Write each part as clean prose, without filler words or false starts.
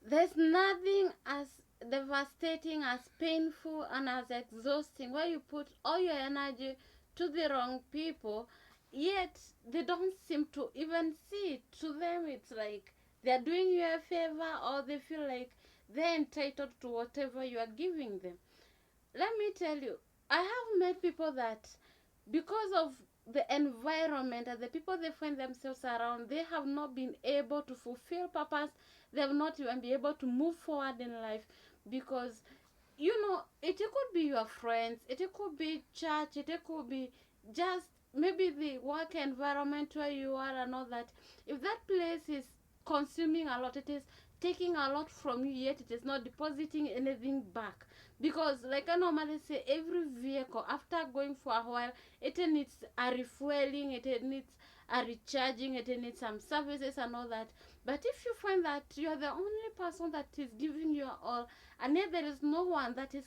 There's nothing as devastating, as painful, and as exhausting where you put all your energy to the wrong people, yet they don't seem to even see it. To them, it's like they're doing you a favor, or they feel like they're entitled to whatever you are giving them. Let me tell you, I have met people that, because of the environment and the people they find themselves around, they have not been able to fulfill purpose. They have not even been able to move forward in life because, it could be your friends, it could be church, it could be just maybe the work environment where you are and all that. If that place is consuming a lot, it is taking a lot from you, yet it is not depositing anything back. Because, like I normally say, every vehicle, after going for a while, it needs a refueling, it needs a recharging, it needs some services and all that. But if you find that you are the only person that is giving your all, and yet there is no one that is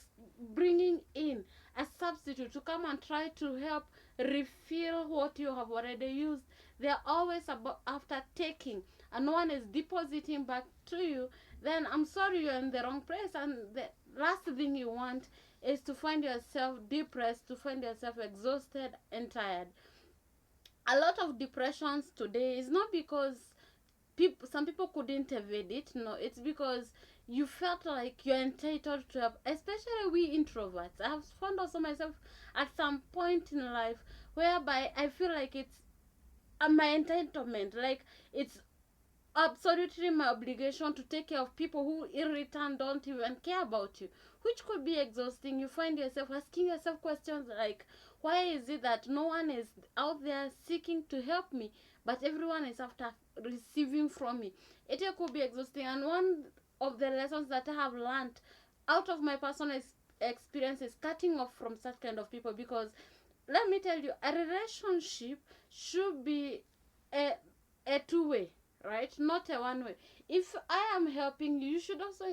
bringing in a substitute to come and try to help refill what you have already used, they are always about after taking, and no one is depositing back to you, then I'm sorry, you're in the wrong place. And the last thing you want is to find yourself depressed, to find yourself exhausted and tired. A lot of depressions today is not because some people couldn't evade it. No, it's because you felt like you're entitled to help, especially we introverts. I have found also myself at some point in life whereby I feel like it's my entitlement, like it's absolutely my obligation to take care of people who in return don't even care about you, which could be exhausting. You find yourself asking yourself questions like, why is it that no one is out there seeking to help me, but everyone is after receiving from me? It could be exhausting. And one of the lessons that I have learned out of my personal experience is cutting off from such kind of people. Because let me tell you, a relationship should be a, a two-way, right? Not a one way. If I am helping you, you should also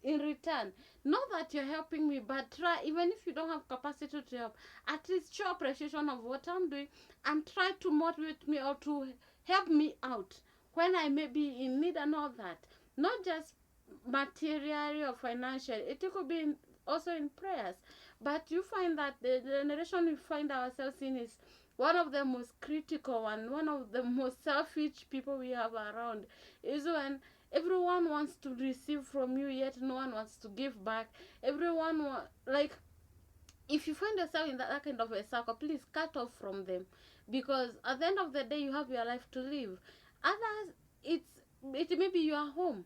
in return. Not that you're helping me, but try, even if you don't have capacity to help, at least show appreciation of what I'm doing and try to motivate me or to help me out when I may be in need and all that. Not just materially or financially. It could be also in prayers. But you find that the generation we find ourselves in is one of the most critical and one of the most selfish people we have around, is when everyone wants to receive from you, yet no one wants to give back. Everyone like, if you find yourself in that kind of a circle, please cut off from them, because at the end of the day you have your life to live. Others, it may be your home.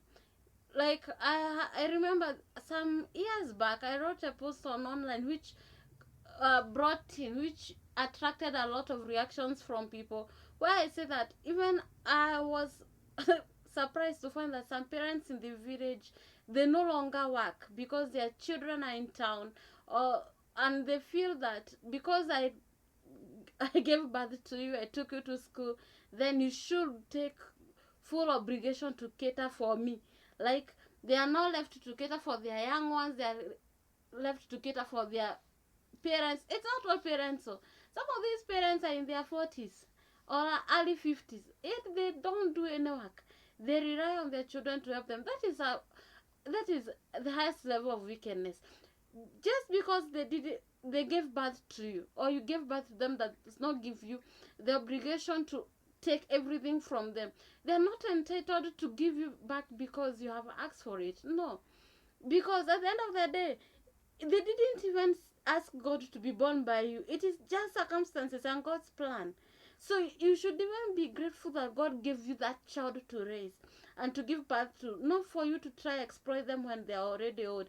Like I remember some years back I wrote a post on online which brought in, which attracted a lot of reactions from people, where I say that even I was surprised to find that some parents in the village, they no longer work because their children are in town, or and they feel that because I gave birth to you, I took you to school, then you should take full obligation to cater for me. Like, they are not left to cater for their young ones, they are left to cater for their parents. It's not all parents. So some of these parents are in their 40s or early 50s, yet they don't do any work. They rely on their children to help them. That is the highest level of wickedness. Just because they gave birth to you, or you gave birth to them, that does not give you the obligation to take everything from them. They are not entitled to give you back because you have asked for it. No, because at the end of the day, they didn't even ask God to be born by you. It is just circumstances and God's plan. So you should even be grateful that God gave you that child to raise and to give birth to, not for you to try exploit them when they are already old.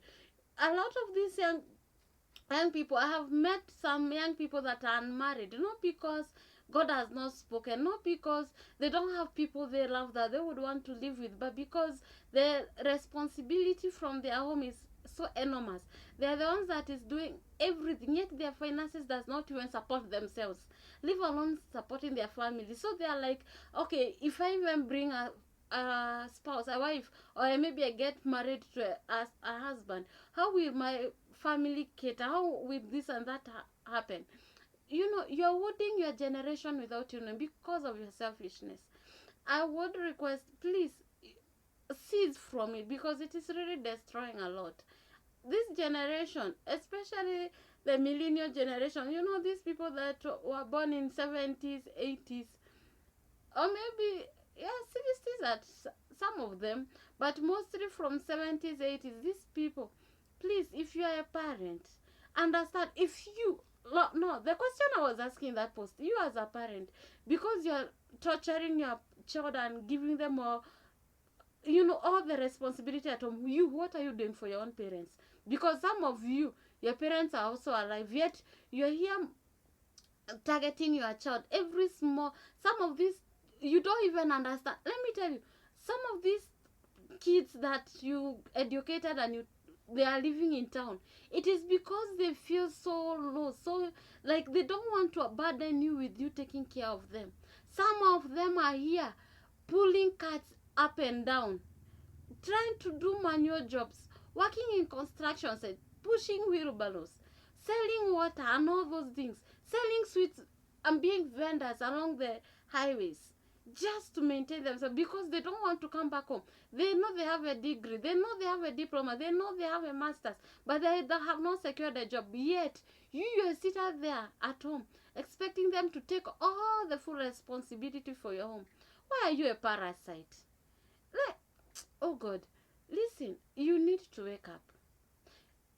A lot of these young people, I have met some young people that are unmarried, not because God has not spoken, not because they don't have people they love that they would want to live with, but because the responsibility from their home is so enormous. They are the ones that is doing everything, yet their finances does not even support themselves, leave alone supporting their family. So they are like, okay, if I even bring a spouse, a wife, or maybe I get married to a husband, how will my family cater? How will this and that happen? You're wounding your generation without because of your selfishness. I would request, please, cease from it, because it is really destroying a lot. This generation, especially the millennial generation, you know, these people that were born in 70s, 80s, or maybe, yeah, 60s at some of them, but mostly from 70s, 80s, these people, please, if you are a parent, understand. If you, no, the question I was asking in that post, you as a parent, because you're torturing your child and giving them all, you know, all the responsibility at home, you, what are you doing for your own parents? Because some of you, your parents are also alive, yet you're here targeting your child every small, some of these, you don't even understand. Let me tell you, some of these kids that you educated and you, they are living in town, it is because they feel so low, so like they don't want to burden you with you taking care of them. Some of them are here pulling carts up and down, trying to do manual jobs, working in construction sites, pushing wheelbarrows, selling water and all those things, selling sweets and being vendors along the highways just to maintain themselves, because they don't want to come back home. They know they have a degree, they know they have a diploma, they know they have a master's, but they have not secured a job. Yet, you sit out there at home expecting them to take all the full responsibility for your home. Why are you a parasite? Like, oh God, listen, you need to wake up.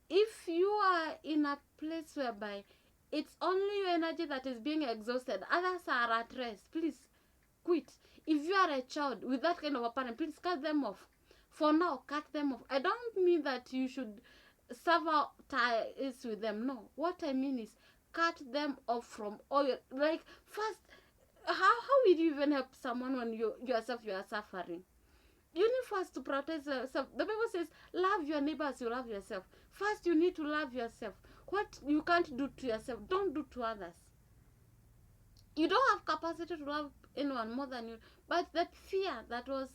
If you are in a place whereby it's only your energy that is being exhausted, others are at rest, please quit. If you are a child with that kind of a parent, please cut them off. For now, cut them off. I don't mean that you should sever ties with them. No. What I mean is cut them off from all your, like, first, how will you even help someone when you yourself you are suffering? You need first to protect yourself. The Bible says, love your neighbor as you love yourself. First, you need to love yourself. What you can't do to yourself, don't do to others. You don't have capacity to love anyone more than you. But that fear that was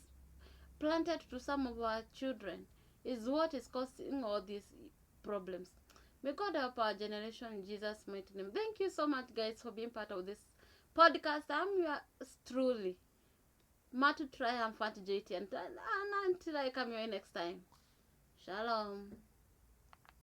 planted to some of our children is what is causing all these problems. May God help our generation in Jesus' mighty name. Thank you so much, guys, for being part of this podcast. I'm yours truly, Matu Triumphant JT, and until I come here next time. Shalom.